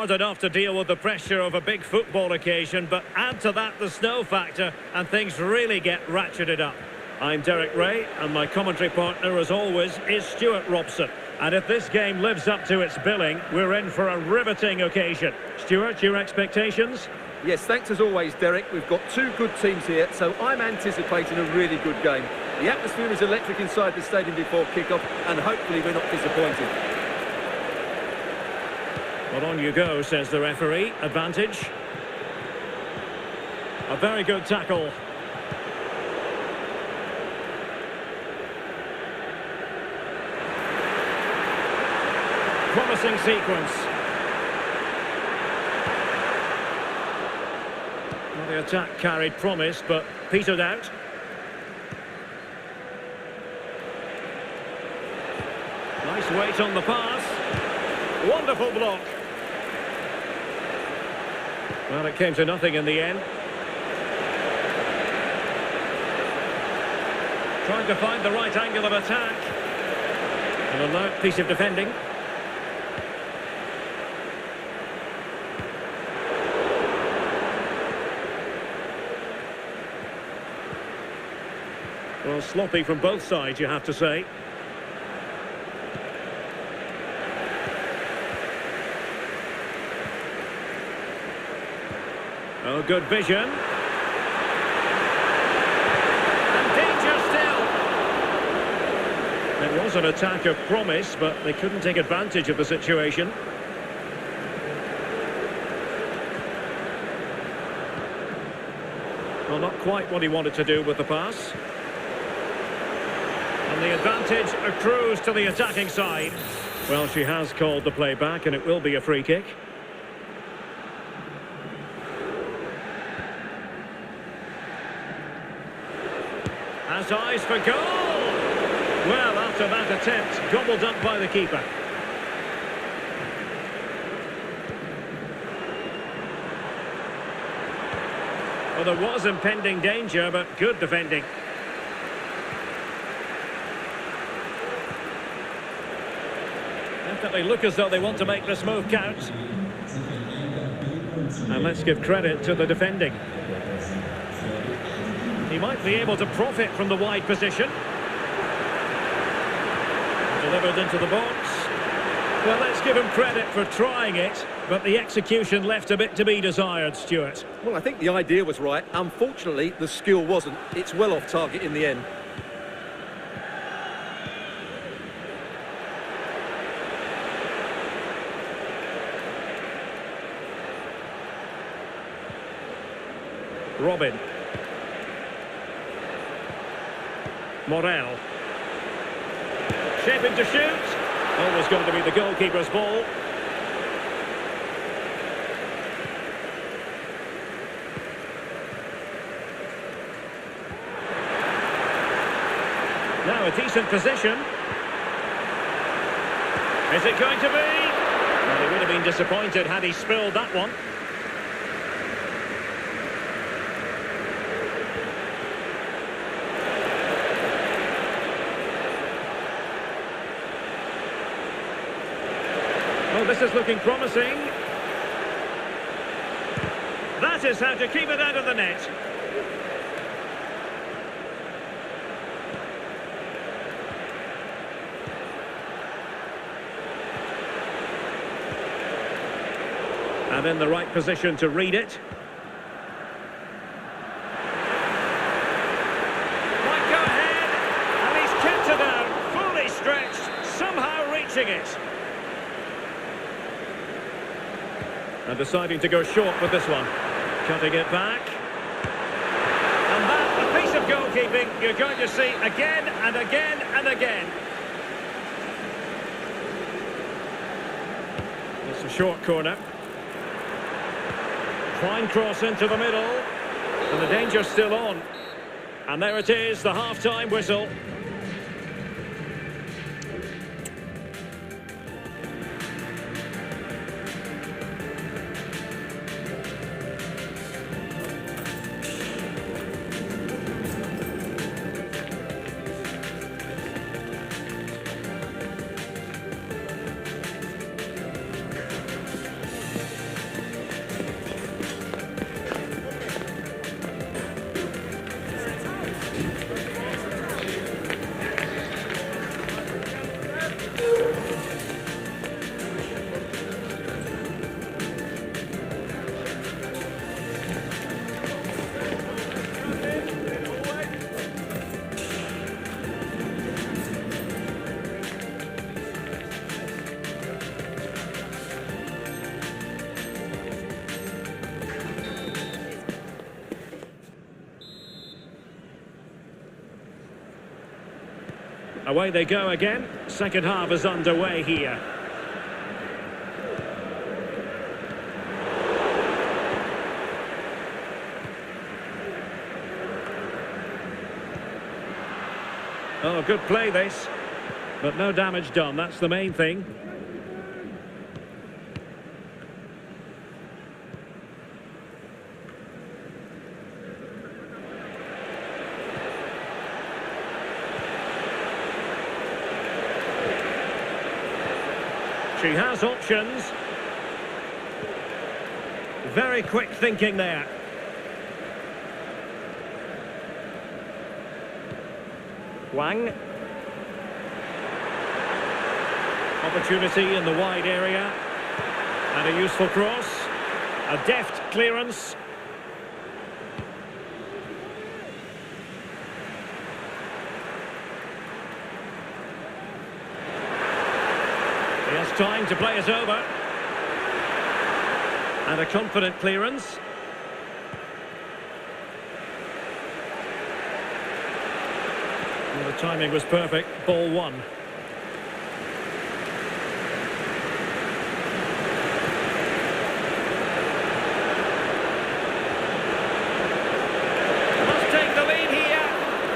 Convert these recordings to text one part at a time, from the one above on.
not enough to deal with the pressure of a big football occasion, but add to that the snow factor and things really get ratcheted up. I'm Derek Ray, and my commentary partner, as always, is Stuart Robson. And if this game lives up to its billing, we're in for a riveting occasion. Stuart, your expectations? Yes, thanks as always, Derek. We've got two good teams here, so I'm anticipating a really good game. The atmosphere is electric inside the stadium before kick-off, and hopefully we're not disappointed. Well, on you go, says the referee. Advantage. A very good tackle. Promising sequence. Well, the attack carried promise, but petered out. Nice weight on the pass. Wonderful block. Well, it came to nothing in the end. Trying to find the right angle of attack. An alert piece of defending. Well, sloppy from both sides, you have to say. Oh, good vision. And danger still. It was an attack of promise, but they couldn't take advantage of the situation. Well, not quite what he wanted to do with the pass. And the advantage accrues to the attacking side. Well, she has called the play back, and it will be a free kick. Has eyes for goal! Well, after that attempt, gobbled up by the keeper. Well, there was impending danger, but good defending. Definitely look as though they want to make this move count. And let's give credit to the defending. He might be able to profit from the wide position. Delivered into the box. Well, let's give him credit for trying it, but the execution left a bit to be desired, Stuart. Well, I think the idea was right. Unfortunately, the skill wasn't. It's well off target in the end. Robin. Morel. Shaping to shoot. Always going to be the goalkeeper's ball. Now a decent position. Is it going to be? Well, he would have been disappointed had he spilled that one. Oh, this is looking promising. That is how to keep it out of the net. And in the right position to read it. Might go ahead, and he's kept it out, fully stretched, somehow reaching it. And deciding to go short with this one. Cutting it back. And that, a piece of goalkeeping you're going to see again and again and again. It's a short corner. Fine cross into the middle. And the danger's still on. And there it is, the half-time whistle. Away they go again. Second half is underway here. Oh, good play this. But no damage done, that's the main thing. She has options. Very quick thinking there. Wang. Opportunity in the wide area. And a useful cross. A deft clearance. He has time to play it over. And a confident clearance. And the timing was perfect. Ball one. Must take the lead here.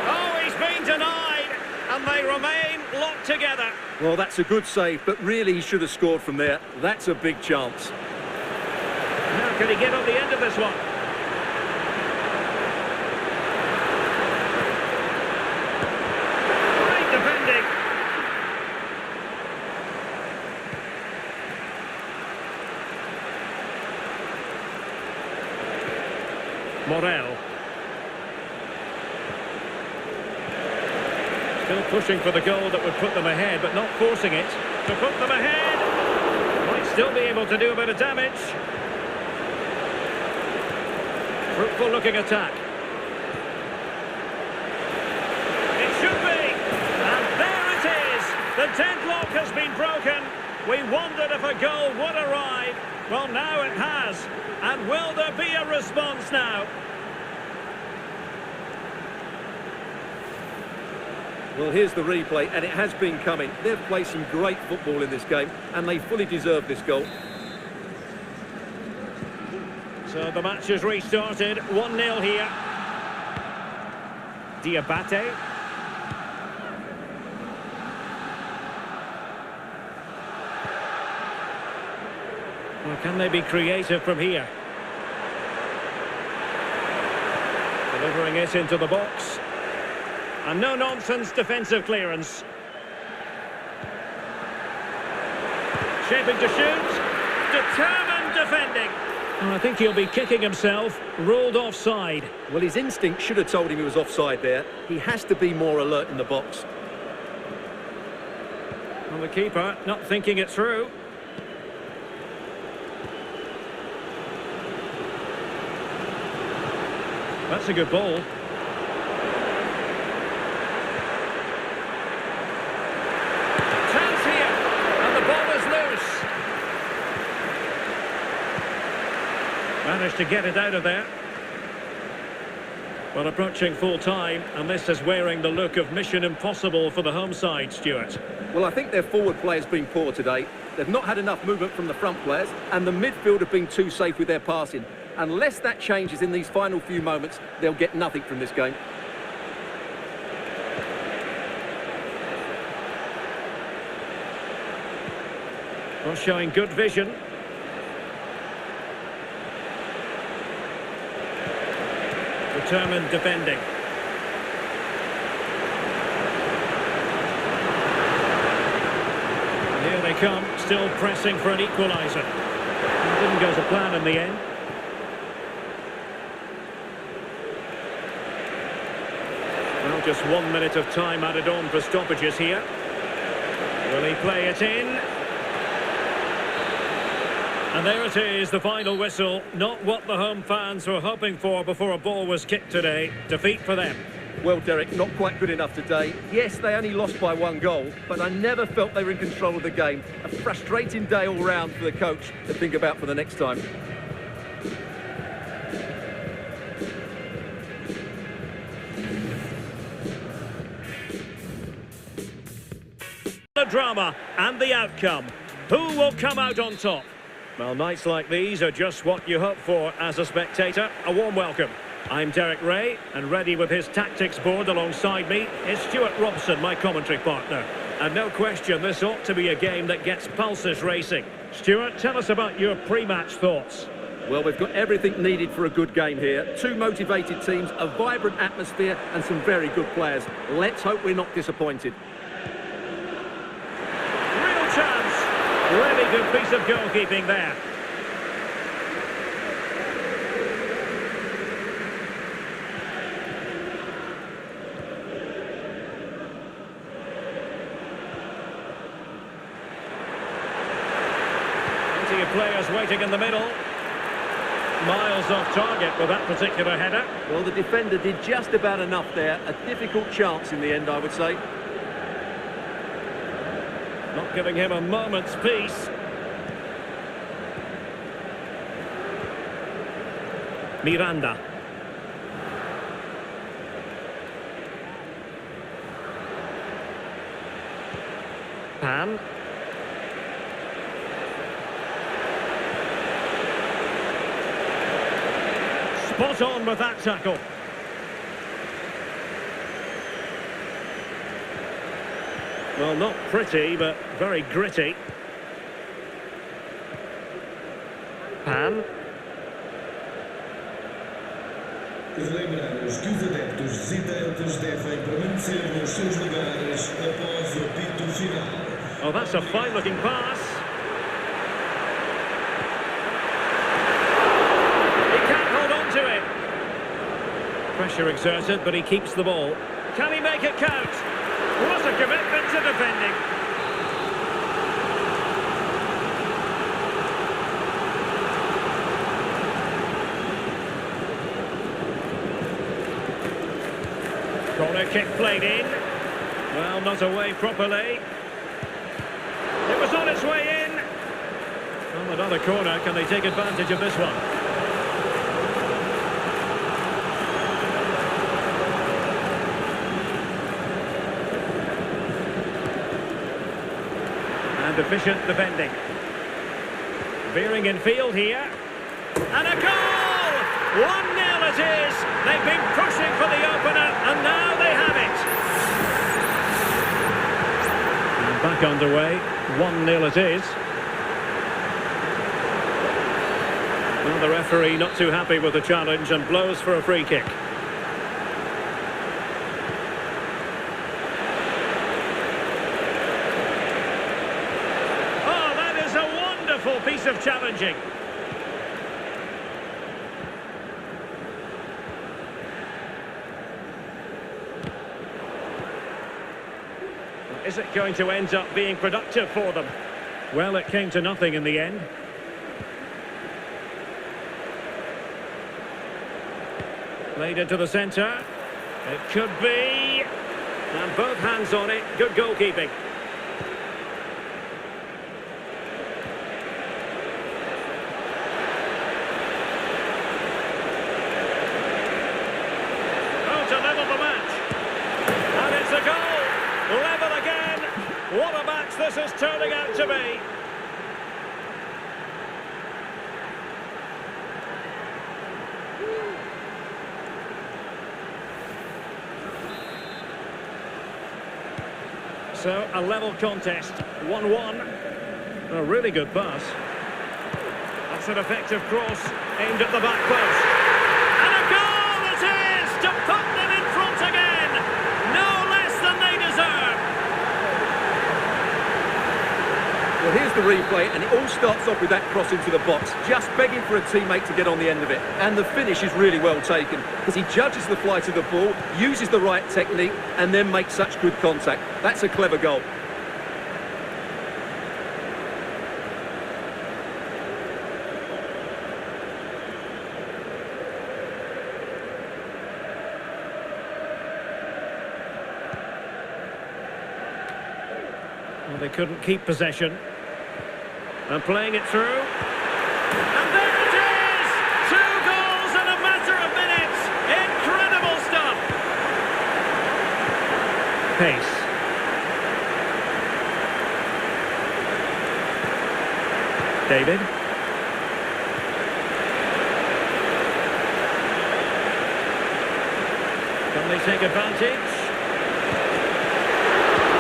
Oh, he's been denied. And they remain locked together. Well, that's a good save, but really he should have scored from there. That's a big chance. Now can he get on the end of this one? Great defending. Morel. Still pushing for the goal that would put them ahead, but not forcing it. To put them ahead. Might still be able to do a bit of damage. Fruitful looking attack. It should be. And there it is. The deadlock has been broken. We wondered if a goal would arrive. Well, now it has. And will there be a response now? Well, here's the replay, and it has been coming. They've played some great football in this game, and they fully deserve this goal. So the match has restarted. 1-0 here. Diabate. Well, can they be creative from here? Delivering it into the box. And no-nonsense defensive clearance. Shaping to shoot. Determined defending. I think he'll be kicking himself. Ruled offside. Well, his instinct should have told him he was offside there. He has to be more alert in the box. Well, the keeper not thinking it through. That's a good ball. Chance here. And the ball is loose. Managed to get it out of there. Well, approaching full time, and this is wearing the look of mission impossible for the home side, Stuart. Well, I think their forward play has been poor today. They've not had enough movement from the front players, and the midfield have been too safe with their passing. Unless that changes in these final few moments, they'll get nothing from this game. Well, showing good vision. Determined defending. And here they come, still pressing for an equaliser. It didn't go to plan in the end. Well, just 1 minute of time added on for stoppages here. Will he play it in? And there it is, the final whistle. Not what the home fans were hoping for before a ball was kicked today. Defeat for them. Well, Derek, not quite good enough today. Yes, they only lost by 1 goal, but I never felt they were in control of the game. A frustrating day all round for the coach to think about for the next time. the drama and the outcome. Who will come out on top? Well, nights like these are just what you hope for as a spectator. A warm welcome. I'm Derek Ray, and ready with his tactics board alongside me is Stuart Robson, my commentary partner. And no question, this ought to be a game that gets pulses racing. Stuart, tell us about your pre-match thoughts. Well, we've got everything needed for a good game here. Two motivated teams, a vibrant atmosphere and some very good players. Let's hope we're not disappointed. Real chance. Really good piece of goalkeeping there. Plenty of players waiting in the middle. Miles off target with that particular header. Well, the defender did just about enough there. A difficult chance in the end, I would say. Not giving him a moment's peace. Miranda. Pan. Spot on with that tackle. Well, not pretty, but very gritty. Pan. Lembramos que os adeptos visitantes devem permanecer nos seus lugares após o apito final. Oh, that's a fine-looking pass. He can't hold on to it. Pressure exerted, but he keeps the ball. Can he make it count? What a commitment to defending. Corner kick played in. Well, not away properly. It was on its way in. Well, another corner. Can they take advantage of this one? And efficient defending. Veering in field here. And a goal! 1-0 it is. They've been pushing for the opener, and now they have it. And back underway. 1-0 it is. Well, the referee not too happy with the challenge and blows for a free kick. Oh, that is a wonderful piece of challenging. Is it going to end up being productive for them? Well, it came to nothing in the end. Played into the centre. It could be. And both hands on it. Good goalkeeping. Oh, to level the match. And it's a goal. Level again. What a match this is turning out to be. So, a level contest, 1-1. A really good pass. That's an effective cross, aimed at the back post. And a goal it is to put them in front again! No less than they deserve! Well, here's the replay, and it all starts off with that cross into the box, just begging for a teammate to get on the end of it. And the finish is really well taken, because he judges the flight of the ball, uses the right technique, and then makes such good contact. That's a clever goal. Well, they couldn't keep possession. And playing it through. And there it is! 2 goals in a matter of minutes! Incredible stuff! Pace. David. Can they take advantage?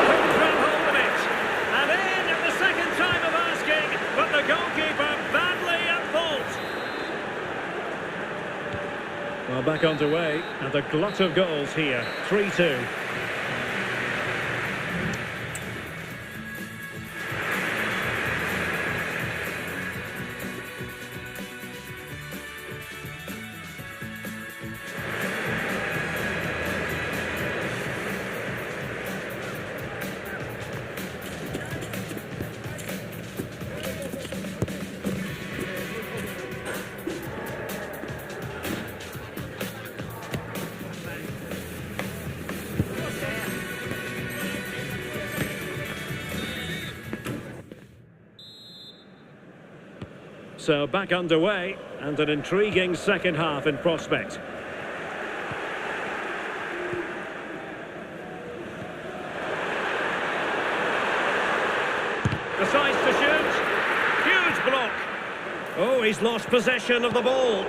Couldn't grab hold of it. And in at the second time of asking, but the goalkeeper badly at fault. Well, back underway, and a glut of goals here. 3-2. So back underway, and an intriguing second half in prospect. Decides to shoot. Huge block. Oh, he's lost possession of the ball.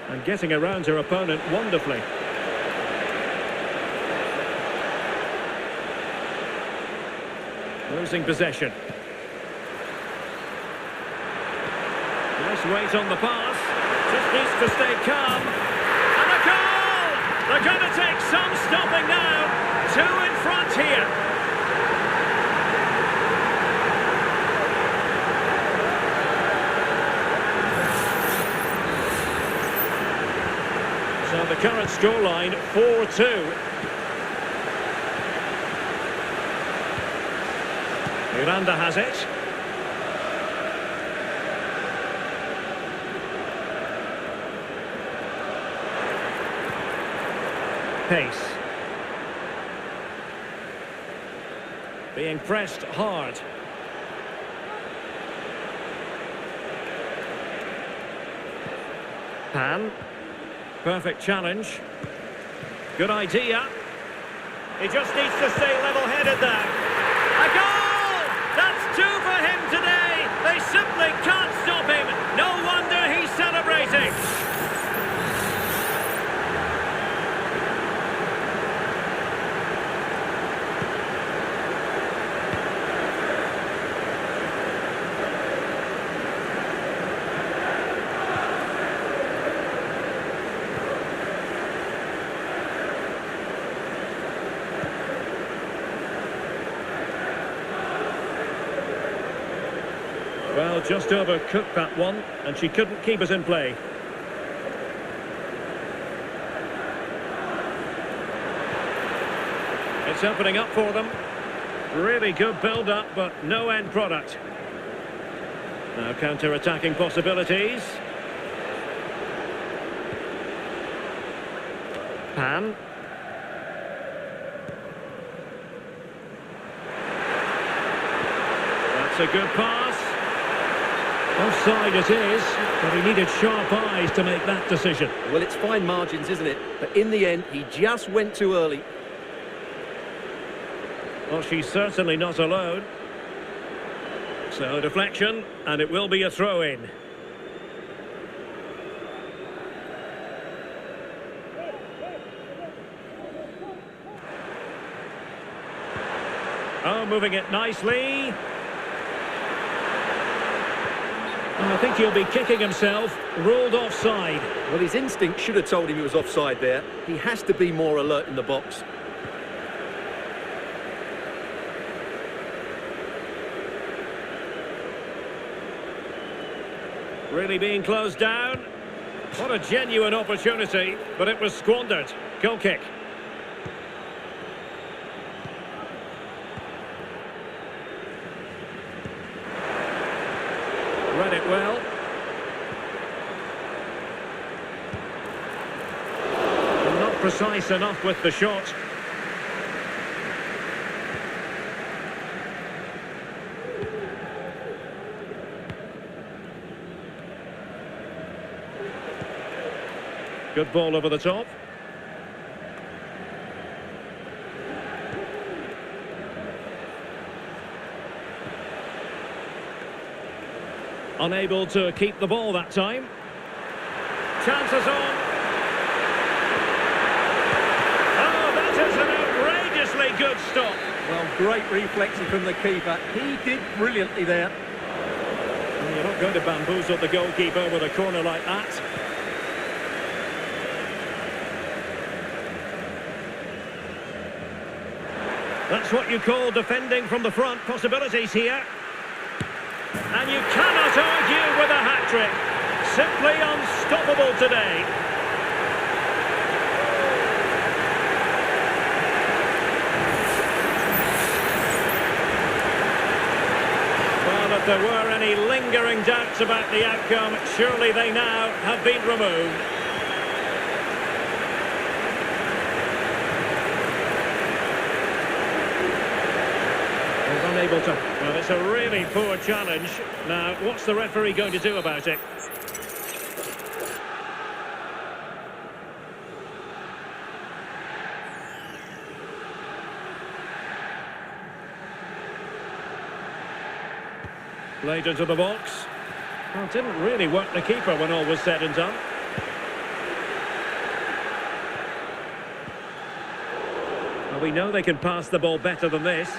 And getting around her opponent wonderfully. Losing possession. Nice weight on the pass. Just needs to stay calm. And a goal! They're going to take some stopping now. 2 in front here. So the current scoreline, 4-2. Miranda has it. Pace. Being pressed hard. Pan. Perfect challenge. Good idea. He just needs to stay level-headed there. A goal! That's 2 for him today. They simply can't stop him. No wonder he's celebrating. Well, just overcooked that one, and she couldn't keep us in play. It's opening up for them. Really good build-up, but no end product. Now counter-attacking possibilities. Pan. That's a good pass. Offside it is, but he needed sharp eyes to make that decision. Well, it's fine margins, isn't it? But in the end, he just went too early. Well, she's certainly not alone. So, deflection, and it will be a throw-in. Oh, moving it nicely. I think he'll be kicking himself, ruled offside. Well, his instinct should have told him he was offside there. He has to be more alert in the box. Really being closed down. What a genuine opportunity, but it was squandered. Goal kick. Read it well. And not precise enough with the shot. Good ball over the top. Unable to keep the ball that time. Chances on. Oh, that is an outrageously good stop. Well, great reflexing from the keeper. He did brilliantly there. Well, you're not going to bamboozle the goalkeeper with a corner like that. That's what you call defending from the front. Possibilities here. And you cannot argue with a hat-trick. Simply unstoppable today. Well, if there were any lingering doubts about the outcome, surely they now have been removed. Unable to. Well, it's a really poor challenge. Now, what's the referee going to do about it? Played into the box. Well, didn't really work the keeper when all was said and done. Well, we know they can pass the ball better than this.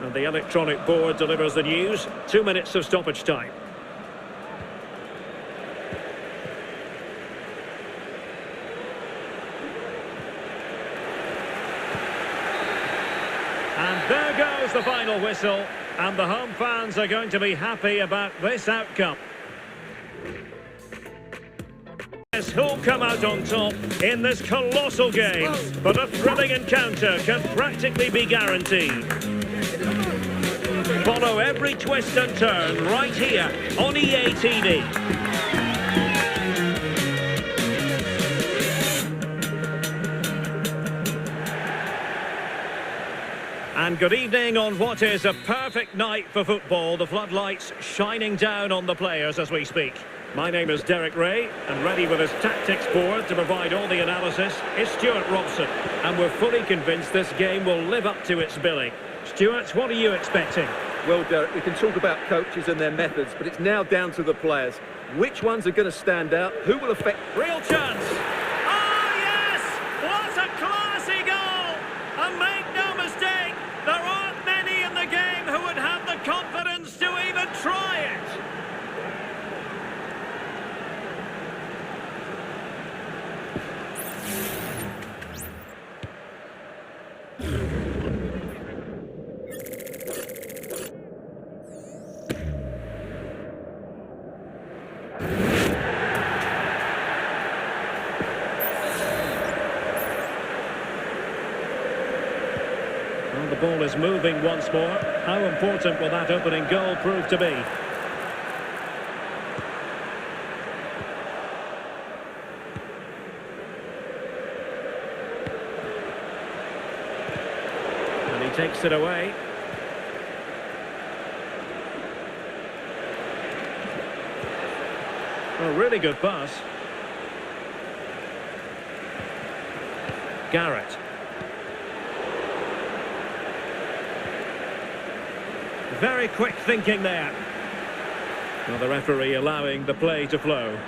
And the electronic board delivers the news. 2 minutes of stoppage time. And there goes the final whistle. And the home fans are going to be happy about this outcome. Who'll come out on top in this colossal game? But a thrilling encounter can practically be guaranteed. Follow every twist and turn right here on EA TV. And good evening on what is a perfect night for football. The floodlights shining down on the players as we speak. My name is Derek Ray, and ready with his tactics board to provide all the analysis is Stuart Robson. And we're fully convinced this game will live up to its billing. Stuart, what are you expecting? Well, Derek, we can talk about coaches and their methods, but it's now down to the players. Which ones are going to stand out? Who will affect... Real chance! Oh, yes! What a classy goal! And make no mistake, there aren't many in the game who would have the confidence to even try it. Well, the ball is moving once more. How important will that opening goal prove to be? And he takes it away. A really good pass. Garrett. Very quick thinking there. Well, the referee allowing the play to flow.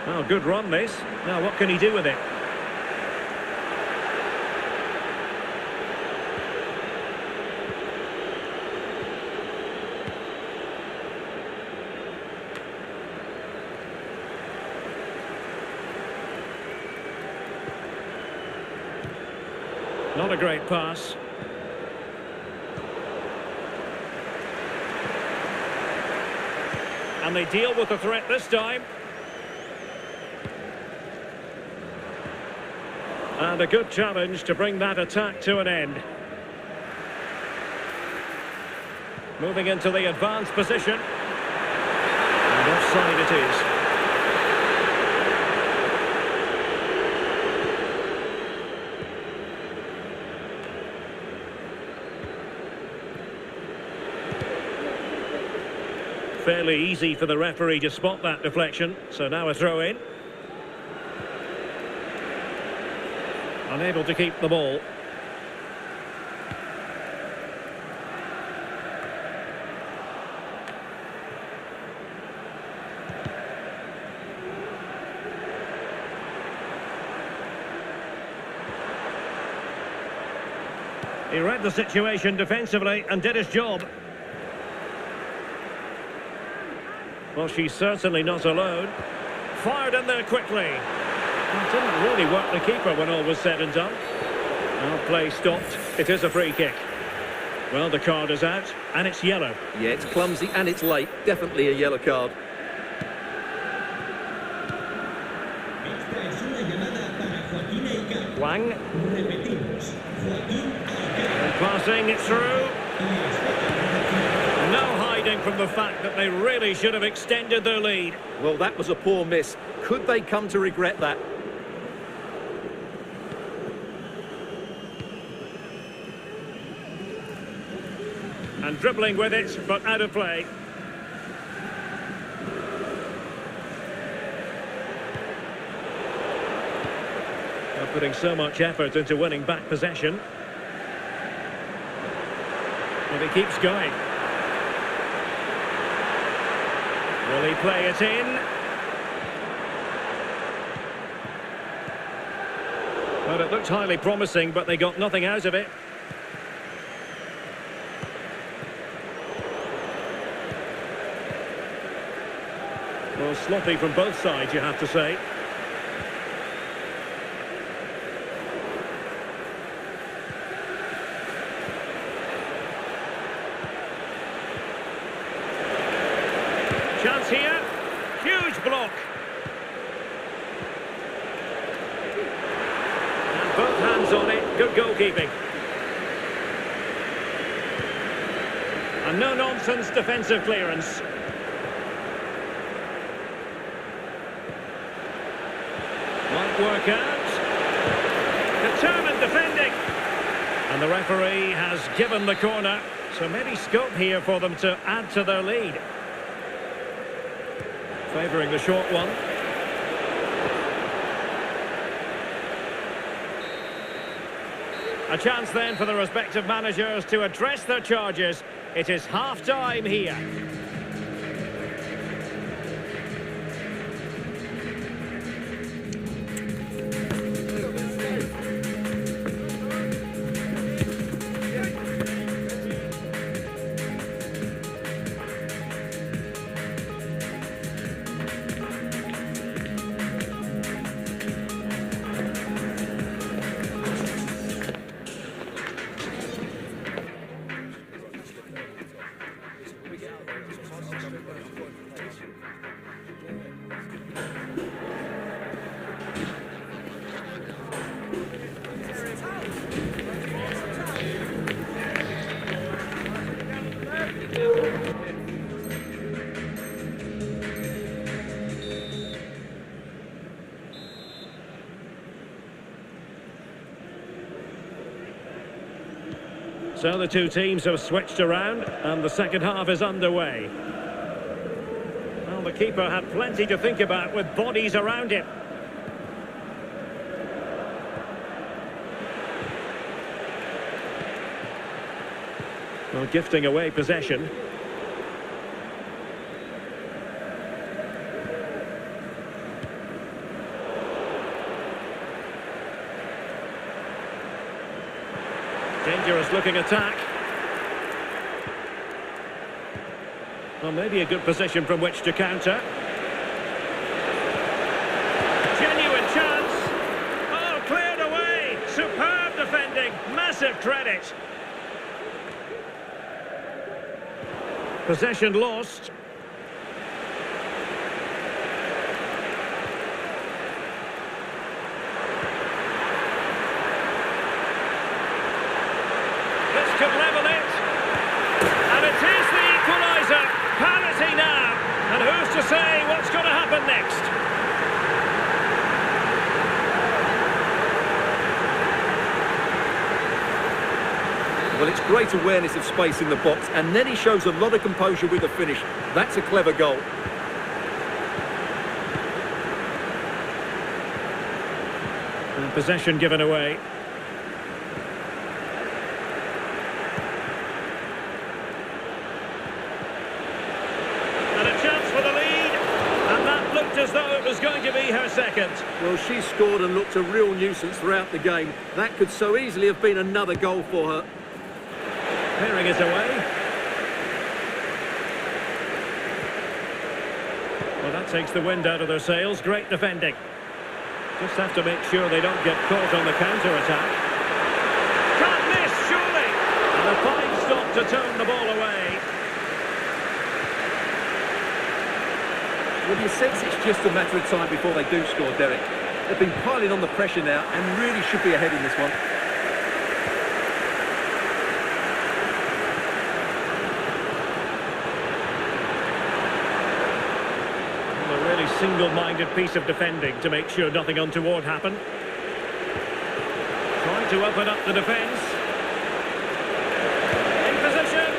Oh, good run this. Now what can he do with it? Not a great pass. And they deal with the threat this time. And a good challenge to bring that attack to an end. Moving into the advanced position. And offside it is. Fairly easy for the referee to spot that deflection, so now a throw in. Unable to keep the ball. He read the situation defensively and did his job. Well, she's certainly not alone. Fired in there quickly. It didn't really work the keeper when all was said and done. Now play stopped. It is a free kick. Well, the card is out, and it's yellow. Yeah, it's clumsy and it's late. Definitely a yellow card. Wang. And passing it through. No hiding from the fact that they really should have extended their lead. Well, that was a poor miss. Could they come to regret that? And dribbling with it, but out of play. They're putting so much effort into winning back possession. And he keeps going. Will he play it in? Well, it looked highly promising, but they got nothing out of it. Well, sloppy from both sides, you have to say. Chance here. Huge block. And both hands on it. Good goalkeeping. And no-nonsense defensive clearance. Might work out. Determined defending. And the referee has given the corner. So maybe scope here for them to add to their lead. Favouring the short one. A chance then for the respective managers to address their charges. It is half-time here. So the two teams have switched around and the second half is underway. Well, the keeper had plenty to think about with bodies around him. Well, gifting away possession. Dangerous looking attack. Well, maybe a good position from which to counter. Genuine chance. Oh, cleared away. Superb defending. Massive credit. Possession lost. Could level it, and it is the equaliser. Parity now, and who's to say what's going to happen next? Well, it's great awareness of space in the box, and then he shows a lot of composure with the finish. That's a clever goal. And possession given away. As though it was going to be her second. Well, she scored and looked a real nuisance throughout the game. That could so easily have been another goal for her. Clearing it away. Well, that takes the wind out of their sails. Great defending. Just have to make sure they don't get caught on the counter-attack. Can't miss, surely! And a fine stop to turn the ball away. Well, you sense it's just a matter of time before they do score, Derek. They've been piling on the pressure now and really should be ahead in this one. Well, a really single-minded piece of defending to make sure nothing untoward happened. Trying to open up the defence. In position.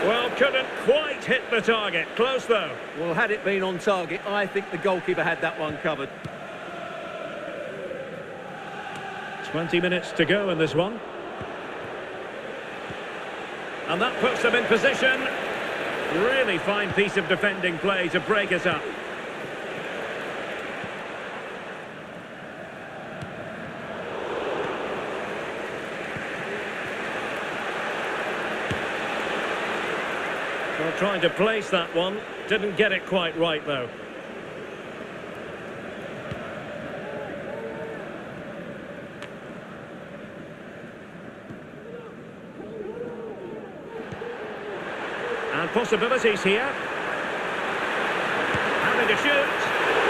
Well, couldn't quite hit the target. Close, though. Well, had it been on target, I think the goalkeeper had that one covered. 20 minutes to go in this one. And that puts them in position. Really fine piece of defending play to break it up. Well, trying to place that one. Didn't get it quite right, though. And possibilities here. Having to shoot.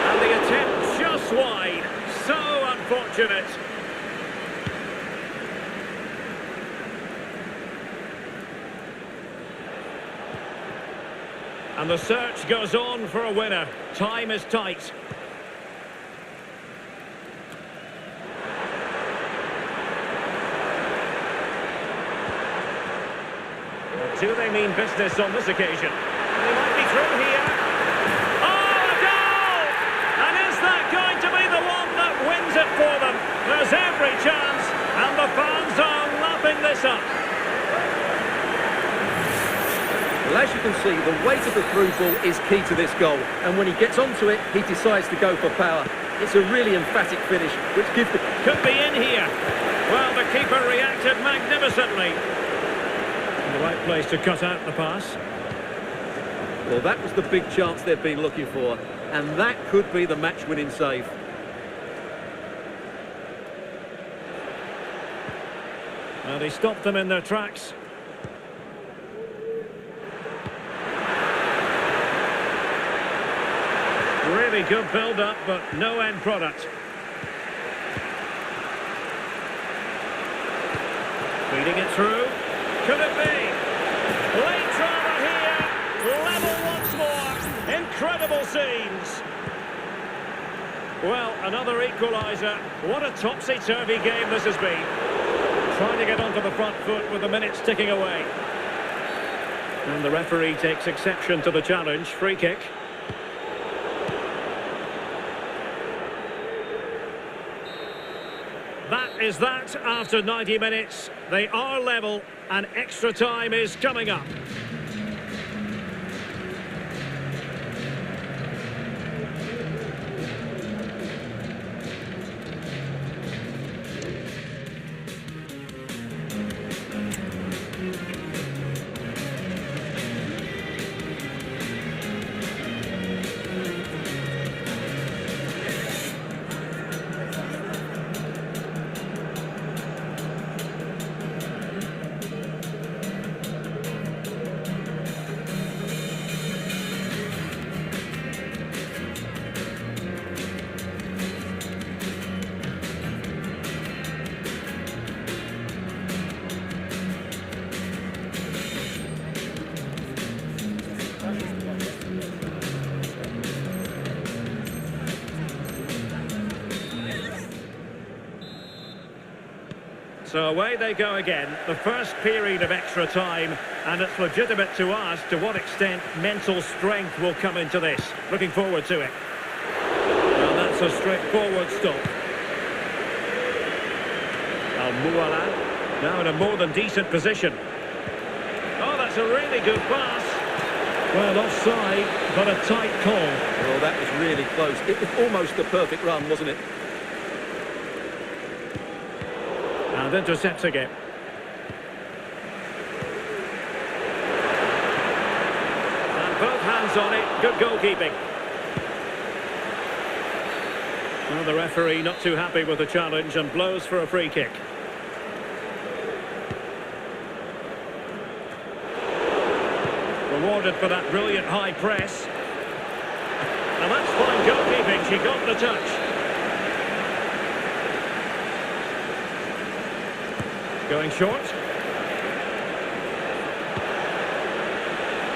And the attempt just wide. So unfortunate. And the search goes on for a winner. Time is tight. Do they mean business on this occasion? They might be through here. Oh, a goal! And is that going to be the one that wins it for them? There's every chance, and the fans are lapping this up. Well, as you can see, the weight of the through ball is key to this goal. And when he gets onto it, he decides to go for power. It's a really emphatic finish, which gives the... Could be in here. Well, the keeper reacted magnificently. The right place to cut out the pass. Well, that was the big chance they've been looking for. And that could be the match-winning save. And he stopped them in their tracks. Really good build-up, but no end product. Feeding it through. Could it be? Late drama here. Level once more. Incredible scenes. Well, another equaliser. What a topsy-turvy game this has been. Trying to get onto the front foot with the minutes ticking away. And the referee takes exception to the challenge. Free kick. That is that after 90 minutes. They are level and extra time is coming up. So away they go again, the first period of extra time, and it's legitimate to ask to what extent mental strength will come into this. Looking forward to it. Well, that's a straightforward stop. Al-Muala, now in a more than decent position. Oh, that's a really good pass. Well, offside, but a tight call. Well, that was really close. It was almost the perfect run, wasn't it? And intercepts again. Good goalkeeping. Well, the referee not too happy with the challenge and blows for a free kick. Rewarded for that brilliant high press. And that's fine goalkeeping. She got the touch. Going short.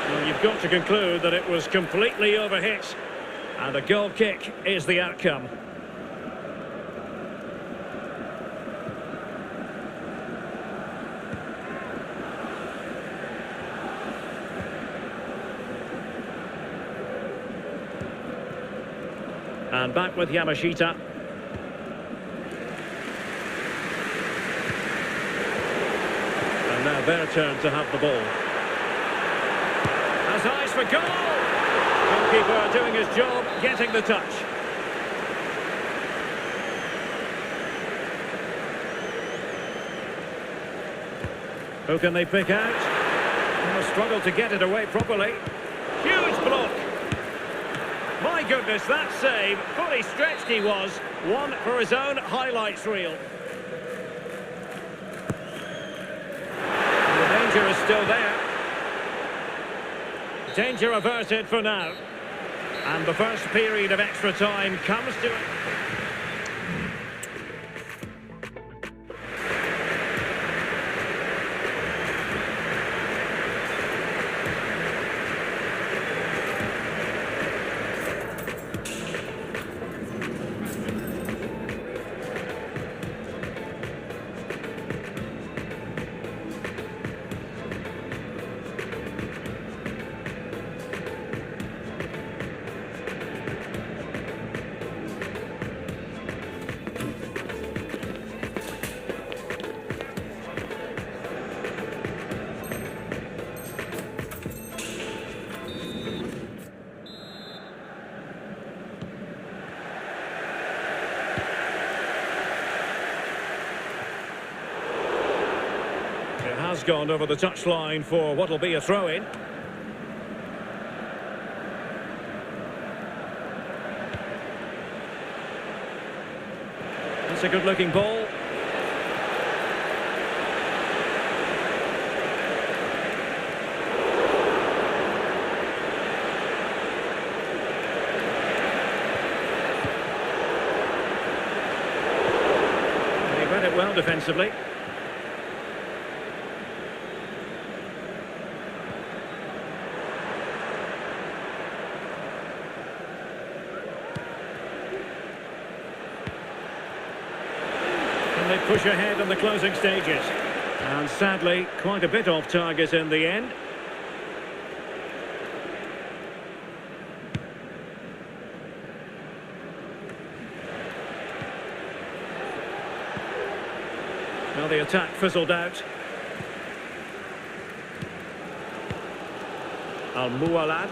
Well, you've got to conclude that it was completely overhit. And a goal kick is the outcome. And back with Yamashita. And now their turn to have the ball. Has eyes for goal! Goalkeeper doing his job, getting the touch. Who can they pick out? They'll struggle to get it away properly. Huge block! My goodness, that save, fully stretched he was, one for his own highlights reel. And the danger is still there. Danger averted for now. And the first period of extra time comes to it. Has gone over the touchline for what will be a throw-in. That's a good-looking ball. He read it well defensively. They push ahead in the closing stages. And sadly, quite a bit off target in the end. Well, the attack fizzled out. Al-Mualad.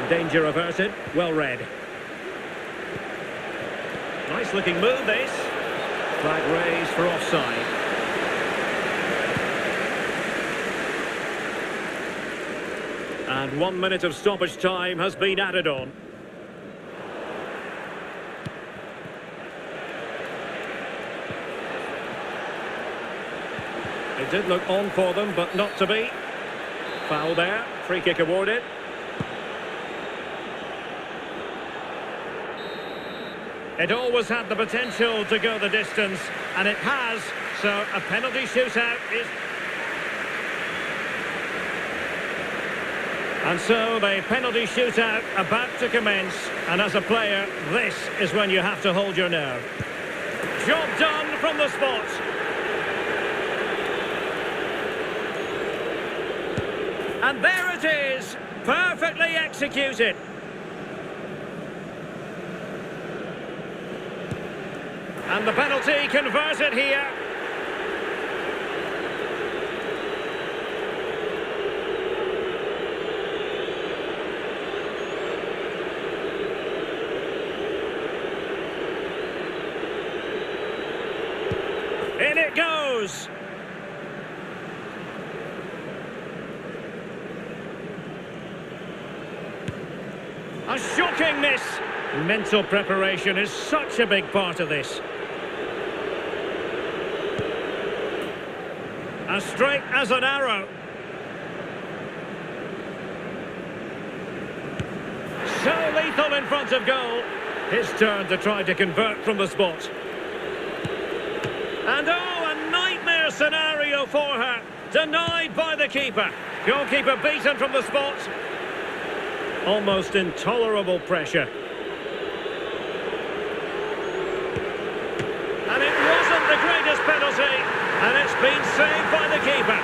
Danger averted, well read. Nice looking move this. Flag raised for offside. And 1 minute of stoppage time has been added on. It did look on for them, but not to be. Foul there, free kick awarded. It always had the potential to go the distance, and it has, so a penalty shootout is... And so the penalty shootout about to commence, and as a player, this is when you have to hold your nerve. Job done from the spot. And there it is, perfectly executed. And the penalty converted here. In it goes. goes. A shocking miss. Mental preparation is such a big part of this. As straight as an arrow. So lethal in front of goal. His turn to try to convert from the spot. And oh, a nightmare scenario for her. Denied by the keeper. Goalkeeper beaten from the spot. Almost intolerable pressure. And it wasn't the greatest penalty. And it's been saved by the keeper.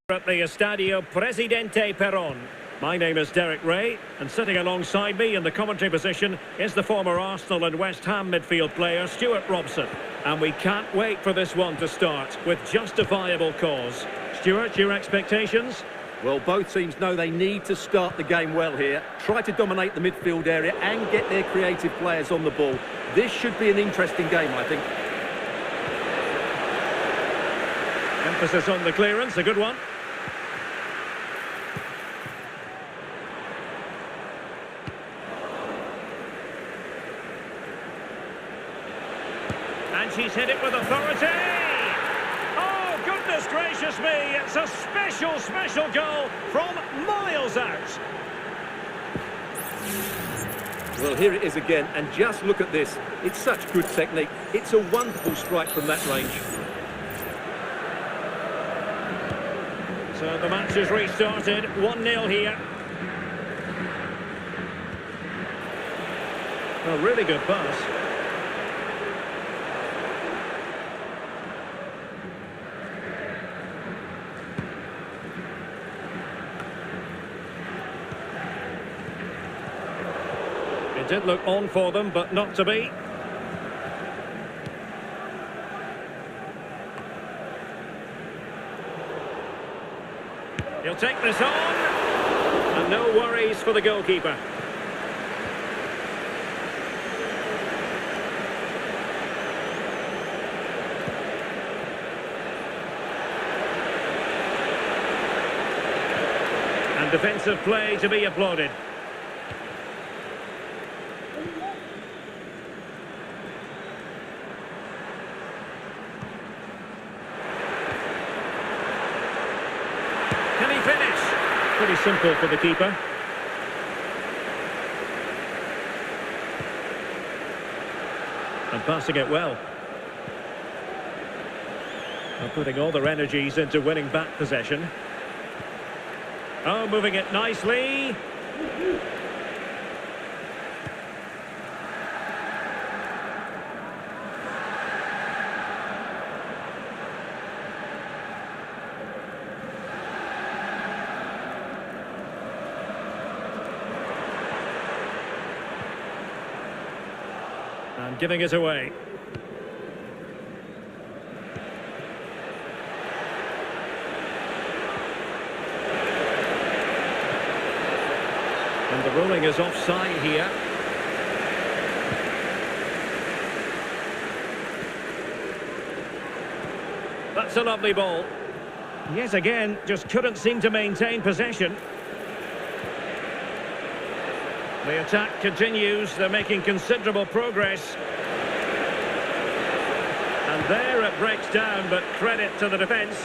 At the Estadio Presidente Perón. My name is Derek Ray, and sitting alongside me in the commentary position is the former Arsenal and West Ham midfield player Stuart Robson. And we can't wait for this one to start with justifiable cause. Stuart, your expectations? Well, both teams know they need to start the game well here. Try to dominate the midfield area and get their creative players on the ball. This should be an interesting game, I think. Emphasis on the clearance, a good one. And she's hit it with authority. Oh, goodness gracious me. It's a special, special goal from miles out. Well, here it is again, and just look at this. It's such good technique. It's a wonderful strike from that range. So the match has restarted, 1-0 here. A really good pass. It did look on for them, but not to be. He'll take this on. And no worries for the goalkeeper. And defensive play to be applauded. Can he finish? Pretty simple for the keeper. And passing it well. And putting all their energies into winning back possession. Oh, moving it nicely. And giving it away. And the ruling is offside here. That's a lovely ball. Yes, again, just couldn't seem to maintain possession. The attack continues. They're making considerable progress. And there it breaks down, but credit to the defence.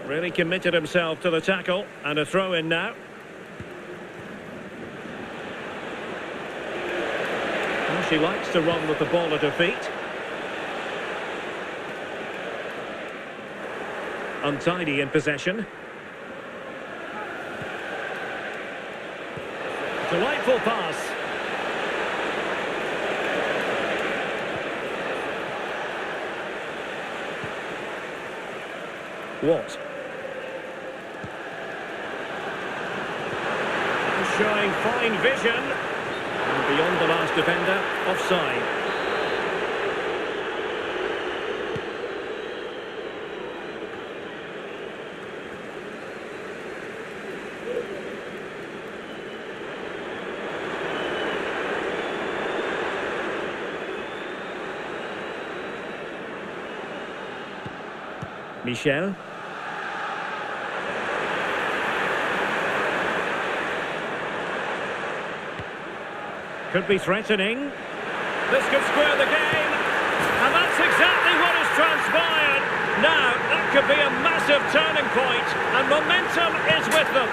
Really committed himself to the tackle, and a throw-in now. Well, she likes to run with the ball at her feet. Untidy in possession. Delightful pass. What? showing fine vision. And beyond the last defender, offside. Michel. Could be threatening. This could square the game. And that's exactly what has transpired. Now, that could be a massive turning point, and momentum is with them.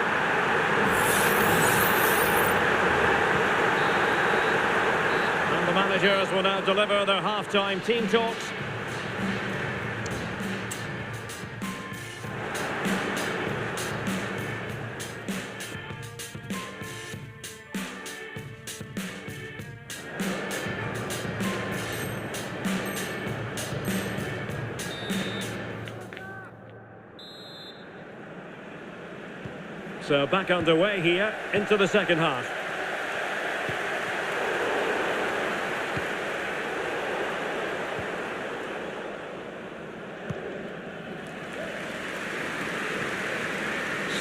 And the managers will now deliver their half-time team talks. So back underway here into the second half.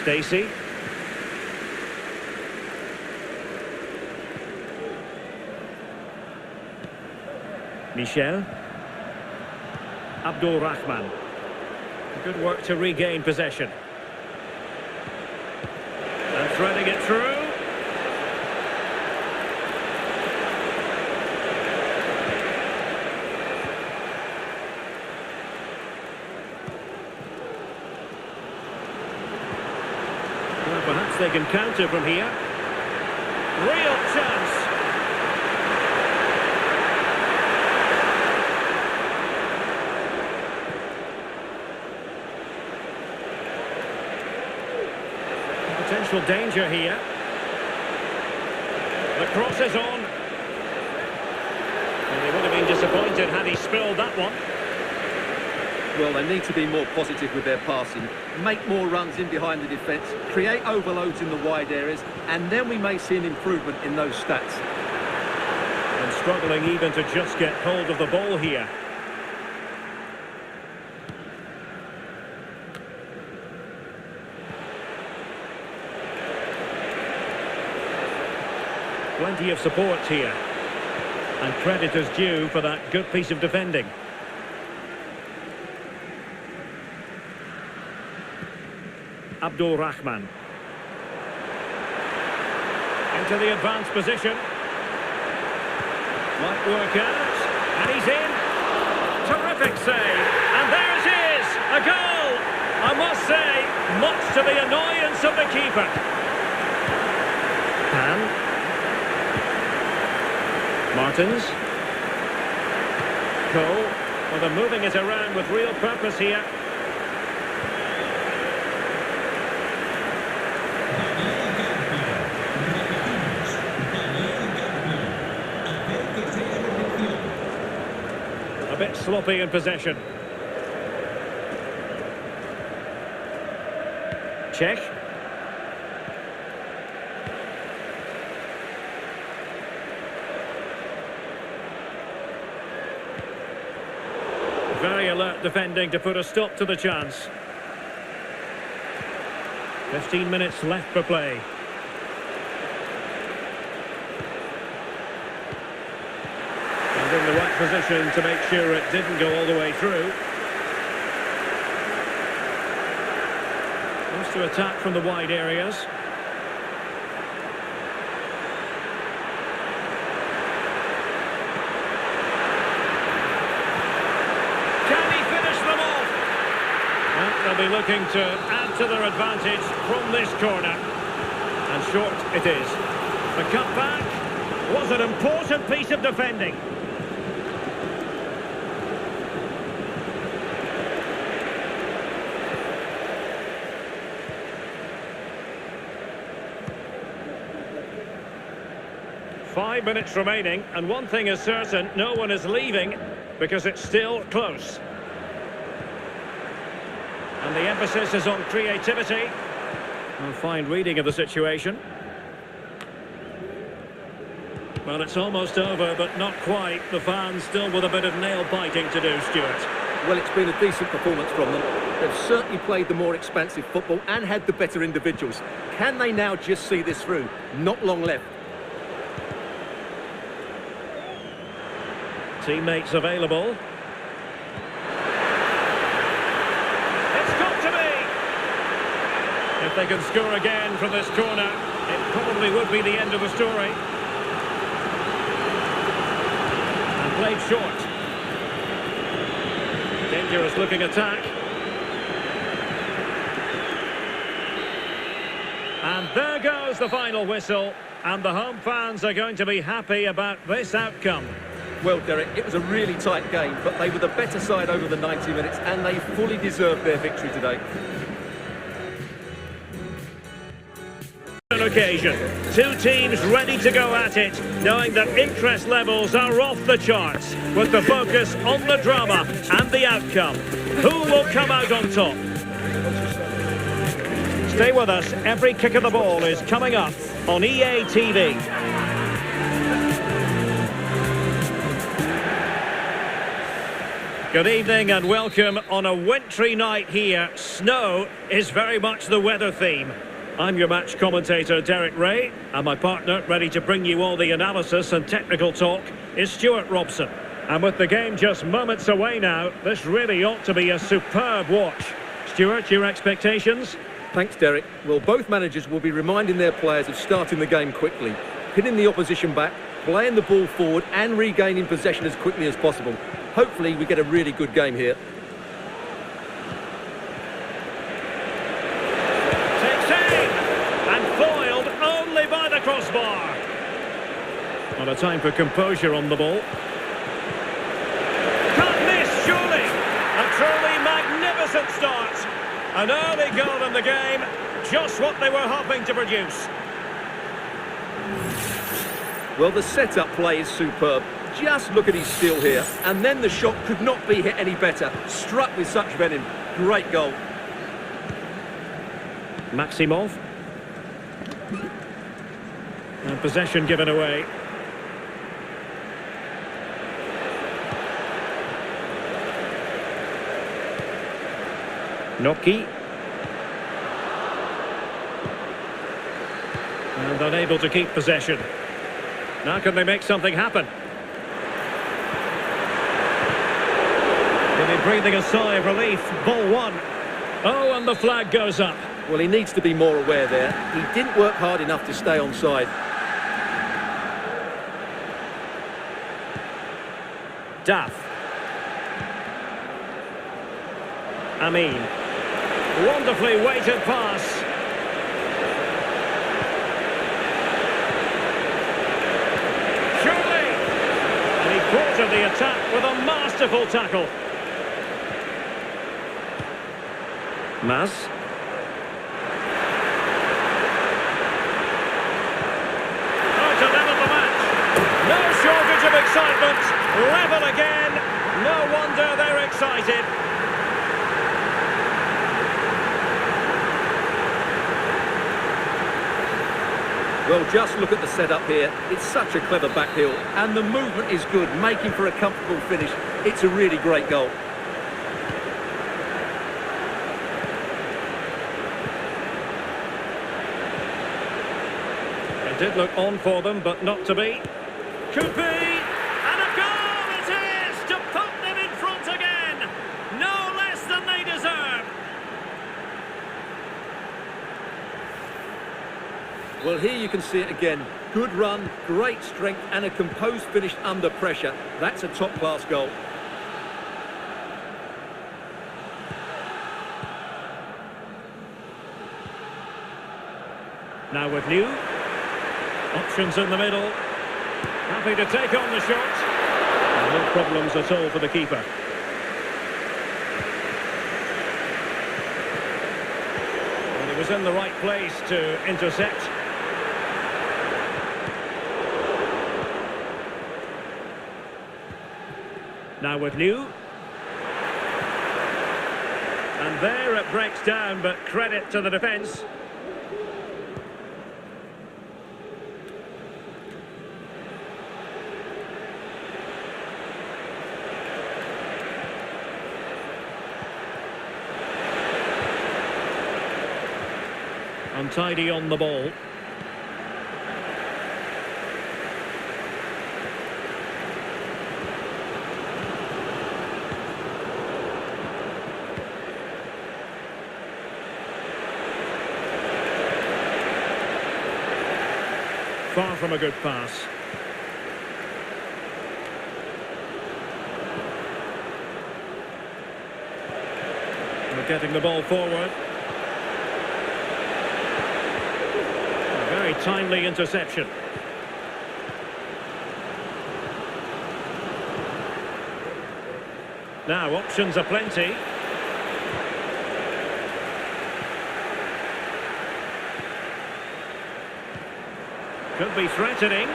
Stacey. Michel. Abdul Rahman. Good work to regain possession. And threading it through. Well, perhaps they can counter from here. Real chance. Potential danger here. The cross is on. Well, they would have been disappointed had he spilled that one. Well, they need to be more positive with their passing, make more runs in behind the defence, create overloads in the wide areas, and then we may see an improvement in those stats. And struggling even to just get hold of the ball here. Plenty of support here. And credit is due for that good piece of defending. Abdul Rahman. Into the advanced position. Might work out. And he's in. Terrific save. And there it is. A goal. I must say, much to the annoyance of the keeper. Pan. Martins. Cole. Well, they're moving it around with real purpose here. A bit sloppy in possession. Check. Very alert defending to put a stop to the chance. 15 minutes left for play. And in the right position to make sure it didn't go all the way through. Wants to attack from the wide areas. They'll be looking to add to their advantage from this corner. And short it is. The cutback was an important piece of defending. Five minutes remaining, and one thing is certain, no one is leaving because it's still close. And the emphasis is on creativity. A fine reading of the situation. Well, it's almost over, but not quite. The fans still with a bit of nail-biting to do, Stuart. Well, it's been a decent performance from them. They've certainly played the more expansive football and had the better individuals. Can they now just see this through? Not long left. Teammates available. It's got to be! If they can score again from this corner, it probably would be the end of the story. And played short. Dangerous looking attack. And there goes the final whistle. And the home fans are going to be happy about this outcome. Well, Derek, it was a really tight game, but they were the better side over the 90 minutes, and they fully deserved their victory today. An occasion. Two teams ready to go at it, knowing that interest levels are off the charts, with the focus on the drama and the outcome. Who will come out on top? Stay with us. Every kick of the ball is coming up on EA TV. Good evening and welcome on a wintry night here. Snow is very much the weather theme. I'm your match commentator, Derek Ray, and my partner, ready to bring you all the analysis and technical talk, is Stuart Robson. And with the game just moments away now, this really ought to be a superb watch. Stuart, your expectations? Thanks, Derek. Well, both managers will be reminding their players of starting the game quickly, pinning the opposition back, playing the ball forward and regaining possession as quickly as possible. Hopefully we get a really good game here. Takes aim! And foiled only by the crossbar. Not a time for composure on the ball. Can't miss, surely! A truly magnificent start. An early goal in the game. Just what they were hoping to produce. Well, the setup play is superb. Just look at his steal here. And then the shot could not be hit any better. Struck with such venom. Great goal. Maximov. And possession given away. Noki. And unable to keep possession. Now can they make something happen? They'll be breathing a sigh of relief. Ball one. Oh, and the flag goes up. Well, he needs to be more aware there. He didn't work hard enough to stay onside. Duff. Amin. Wonderfully weighted pass. Surely! And he quartered the attack with a masterful tackle. Mas. Oh, to level the match. No shortage of excitement. Level again. No wonder they're excited. Well, just look at the setup here. It's such a clever backheel, and the movement is good, making for a comfortable finish. It's a really great goal. It did look on for them, but not to be. Could be. And a goal it is to put them in front again. No less than they deserve. Well, here you can see it again. Good run, great strength, and a composed finish under pressure. That's a top-class goal. Now with New. Options in the middle. Happy to take on the shot. And no problems at all for the keeper. And he was in the right place to intercept. Now with New. And there it breaks down, but credit to the defence. Untidy on the ball. Far from a good pass. We're getting the ball forward. A very timely interception. Now options are plenty. Could be threatening.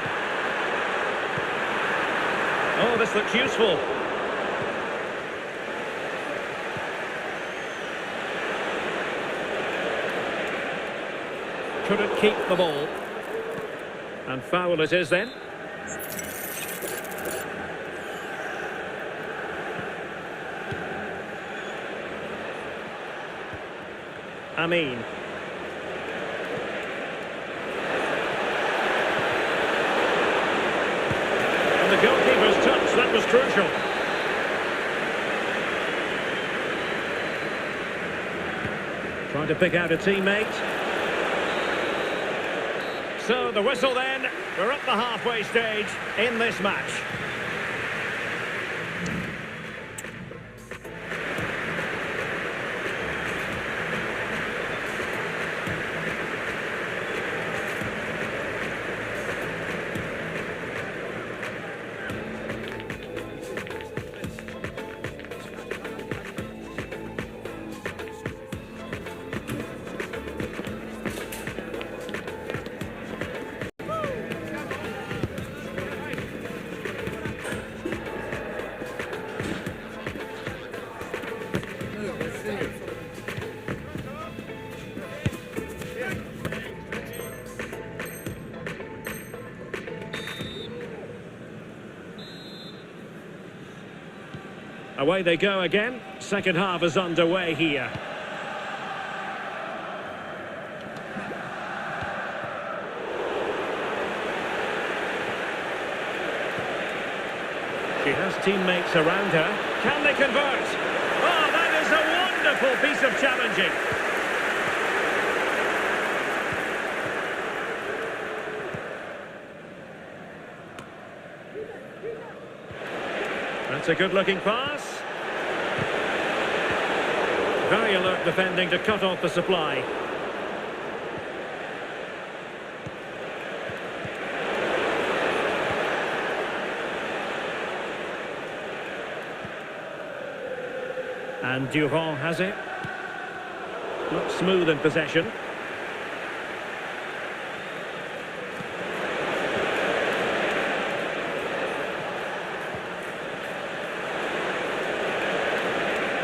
Oh, this looks useful. Couldn't keep the ball. And foul it is then. Amin. And the goalkeeper's touch, that was crucial. Trying to pick out a teammate. So the whistle then, we're at the halfway stage in this match. Away they go again. Second half is underway here. She has teammates around her. Can they convert? Oh, that is a wonderful piece of challenging. That's a good-looking pass. Very alert defending to cut off the supply. And Durand has it. Not smooth in possession.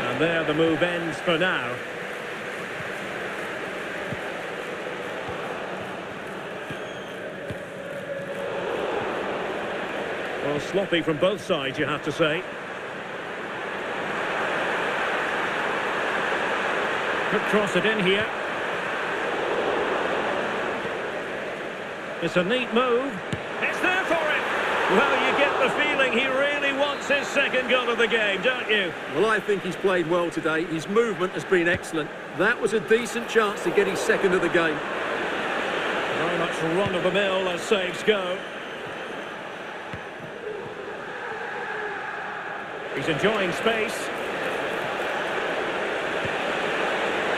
And there the move ends for now. Well, sloppy from both sides, you have to say. Could cross it in here. It's a neat move. It's there for him. Well, you get the feeling he really wants his second goal of the game, don't you? Well, I think he's played well today. His movement has been excellent. That was a decent chance to get his second of the game. Very much run-of-the-mill as saves go. He's enjoying space.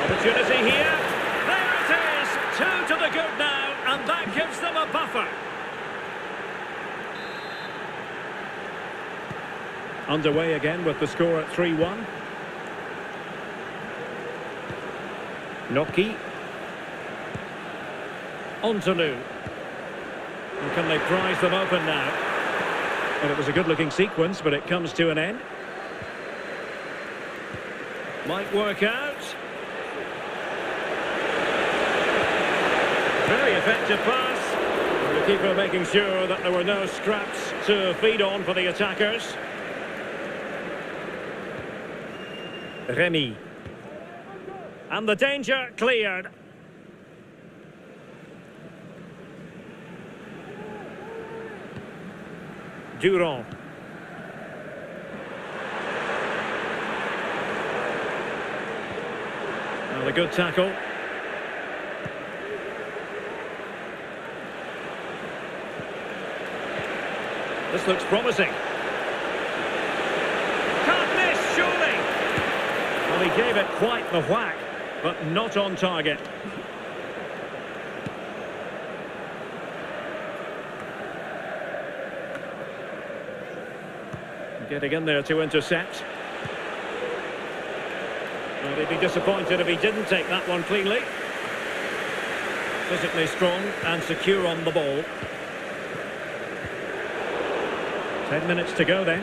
Opportunity here. There it is. 2 to the good now, and that gives them a buffer. Underway again with the score at 3-1. Noki. Ontanu. And can they prize them open now? And it was a good-looking sequence, but it comes to an end. Might work out. Very effective pass. The keeper making sure that there were no scraps to feed on for the attackers. Remy. And the danger cleared. Durand. Well, a good tackle. This looks promising. Can't miss, surely. Well, he gave it quite the whack, but not on target. Getting in there to intercept. Well, he'd be disappointed if he didn't take that one cleanly. Physically strong and secure on the ball. 10 minutes to go then.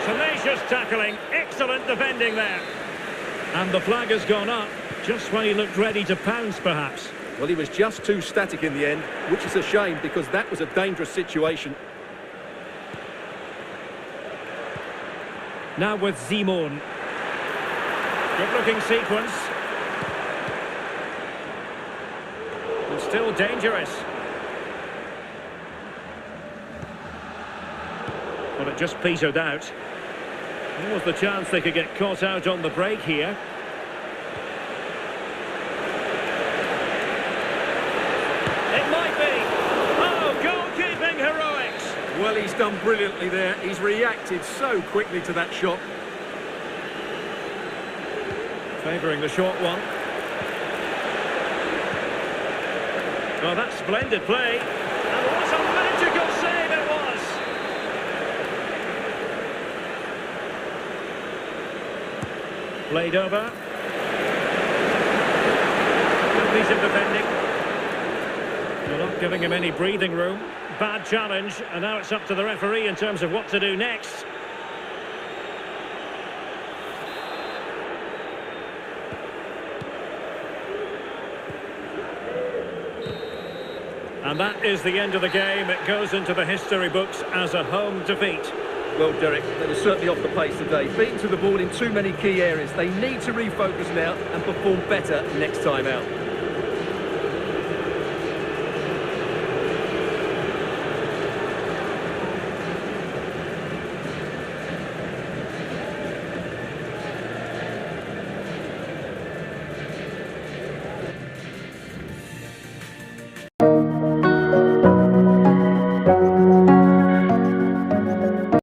Tenacious tackling, excellent defending there. And the flag has gone up, just when he looked ready to pounce perhaps. Well, he was just too static in the end, which is a shame because that was a dangerous situation. Now with Simon. Good looking sequence. And still dangerous. Well, it just petered out. There was the chance they could get caught out on the break here. It might be. Oh, goalkeeping heroics. Well, he's done brilliantly there. He's reacted so quickly to that shot. Favouring the short one. Oh, that's splendid play. And what a magical save it was. Played over. Good piece of defending. They're not giving him any breathing room. Bad challenge, and now it's up to the referee in terms of what to do next. And that is the end of the game. It goes into the history books as a home defeat. Well, Derek, they were certainly off the pace today. Beaten to the ball in too many key areas. They need to refocus now and perform better next time out.